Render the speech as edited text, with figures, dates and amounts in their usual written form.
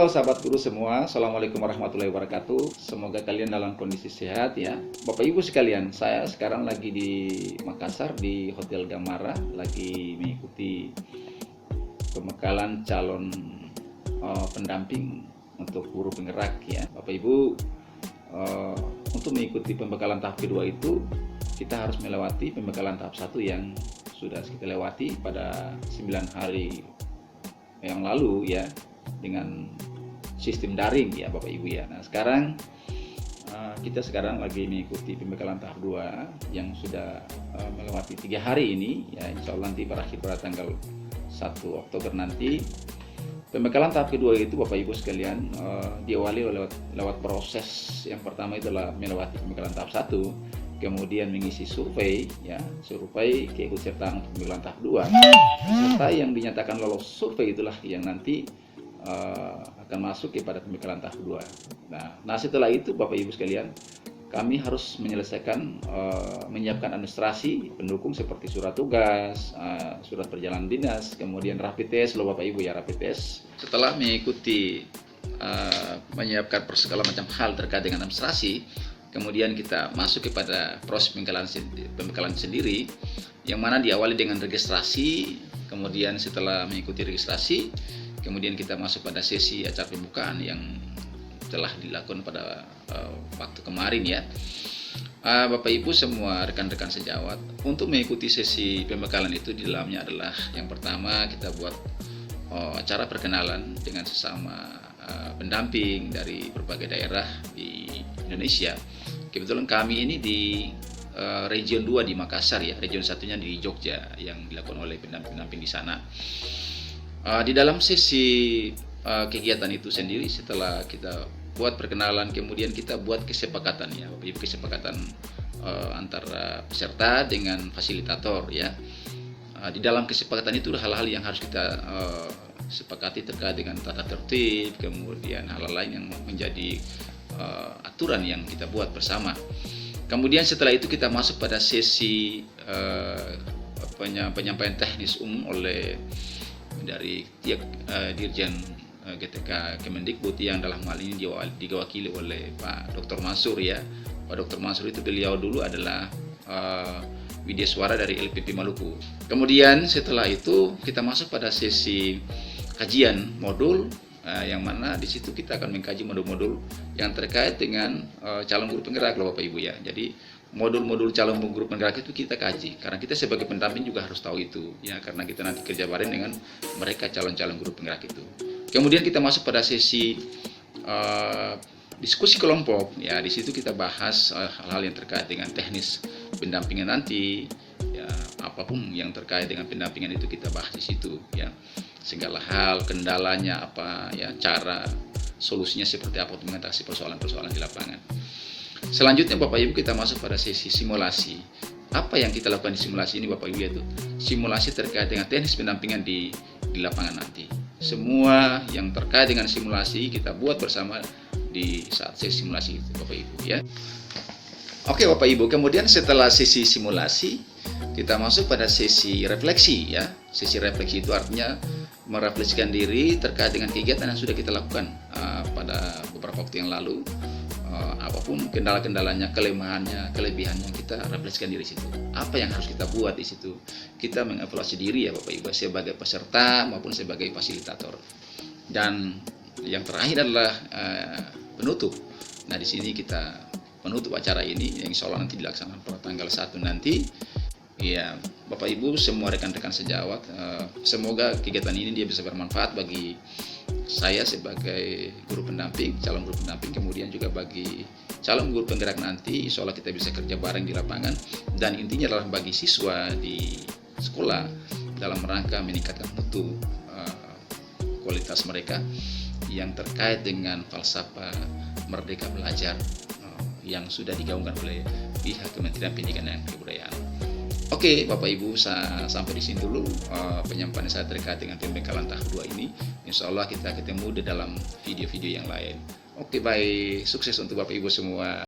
Halo sahabat guru semua, Assalamualaikum warahmatullahi wabarakatuh. Semoga kalian dalam kondisi sehat ya. Bapak Ibu sekalian, saya sekarang lagi di Makassar di Hotel Gamara, lagi mengikuti pembekalan calon pendamping untuk guru penggerak ya. Bapak Ibu, untuk mengikuti pembekalan tahap kedua itu kita harus melewati pembekalan tahap 1 yang sudah kita lewati pada 9 hari yang lalu ya, dengan sistem daring ya Bapak Ibu ya. Nah sekarang kita lagi mengikuti pembekalan tahap 2 yang sudah melewati 3 hari ini ya, insya Allah nanti berakhir pada tanggal 1 Oktober nanti. Pembekalan tahap kedua itu Bapak Ibu sekalian diawali lewat proses yang pertama itu adalah melewati pembekalan tahap 1, kemudian mengisi survei ya, survei keikutsertaan pembekalan tahap 2. Peserta yang dinyatakan lolos survei itulah yang nanti akan masuk kepada pembekalan tahap 2. Nah setelah itu Bapak Ibu sekalian, kami harus menyelesaikan menyiapkan administrasi pendukung seperti surat tugas, surat perjalanan dinas, kemudian rapid test loh Bapak Ibu ya, rapid test. Setelah mengikuti menyiapkan segala macam hal terkait dengan administrasi, kemudian kita masuk kepada proses pembekalan sendiri, yang mana diawali dengan registrasi. Kemudian setelah mengikuti registrasi, kemudian kita masuk pada sesi acara pembukaan yang telah dilakukan pada waktu kemarin ya. Bapak Ibu semua rekan-rekan sejawat, untuk mengikuti sesi pembekalan itu di dalamnya adalah yang pertama kita buat acara perkenalan dengan sesama pendamping dari berbagai daerah di Indonesia. Kebetulan kami ini di region 2 di Makassar ya, region satunya di Jogja yang dilakukan oleh pendamping-pendamping di sana. Di dalam sesi kegiatan itu sendiri, setelah kita buat perkenalan, kemudian kita buat kesepakatan ya, kesepakatan antara peserta dengan fasilitator ya. Di dalam kesepakatan itu hal-hal yang harus kita sepakati terkait dengan tata tertib, kemudian hal-hal lain yang menjadi aturan yang kita buat bersama. Kemudian setelah itu kita masuk pada sesi penyampaian teknis umum oleh dari Dirjen GTK Kemendikbud, yang dalam hal ini diwakili oleh Pak Dr. Mansur ya. Pak Dr. Mansur itu beliau dulu adalah Widyaswara dari LPP Maluku. Kemudian setelah itu kita masuk pada sesi kajian modul, yang mana di situ kita akan mengkaji modul-modul yang terkait dengan calon guru penggerak loh Bapak Ibu ya. Jadi modul-modul calon guru penggerak itu kita kaji, karena kita sebagai pendamping juga harus tahu itu ya, karena kita nanti kerja bareng dengan mereka calon-calon guru penggerak itu. Kemudian kita masuk pada sesi diskusi kelompok ya. Di situ kita bahas hal-hal yang terkait dengan teknis pendampingan nanti ya, apapun yang terkait dengan pendampingan itu kita bahas di situ ya, segala hal, kendalanya apa ya, cara solusinya seperti apa untuk mengatasi persoalan-persoalan di lapangan. Selanjutnya Bapak Ibu kita masuk pada sesi simulasi. Apa yang kita lakukan di simulasi ini Bapak Ibu, yaitu simulasi terkait dengan teknis pendampingan di lapangan nanti. Semua yang terkait dengan simulasi kita buat bersama di saat sesi simulasi itu Bapak Ibu ya. Oke Bapak Ibu, kemudian setelah sesi simulasi kita masuk pada sesi refleksi ya. Sesi refleksi itu artinya merefleksikan diri terkait dengan kegiatan yang sudah kita lakukan pada beberapa waktu yang lalu. Apapun kendala-kendalanya, kelemahannya, kelebihannya, kita refleksikan diri situ. Apa yang harus kita buat di situ? Kita mengevaluasi diri ya Bapak Ibu, sebagai peserta maupun sebagai fasilitator. Dan yang terakhir adalah penutup. Nah di sini kita penutup acara ini yang insya Allah nanti dilaksanakan pada tanggal 1 nanti. Ya Bapak Ibu semua rekan-rekan sejawat, semoga kegiatan ini dia bisa bermanfaat bagi saya sebagai guru pendamping, calon guru pendamping, kemudian juga bagi calon guru penggerak nanti. Insya Allah kita bisa kerja bareng di lapangan, dan intinya adalah bagi siswa di sekolah dalam rangka meningkatkan mutu kualitas mereka yang terkait dengan falsafah merdeka belajar yang sudah digaungkan oleh pihak Kementerian Pendidikan dan Kebudayaan. Oke Bapak Ibu, sampai di sini dulu penyampaian saya terkait dengan pembekalan tahap 2 ini. Insya Allah kita ketemu di dalam video-video yang lain. Oke baik, sukses untuk Bapak Ibu semua.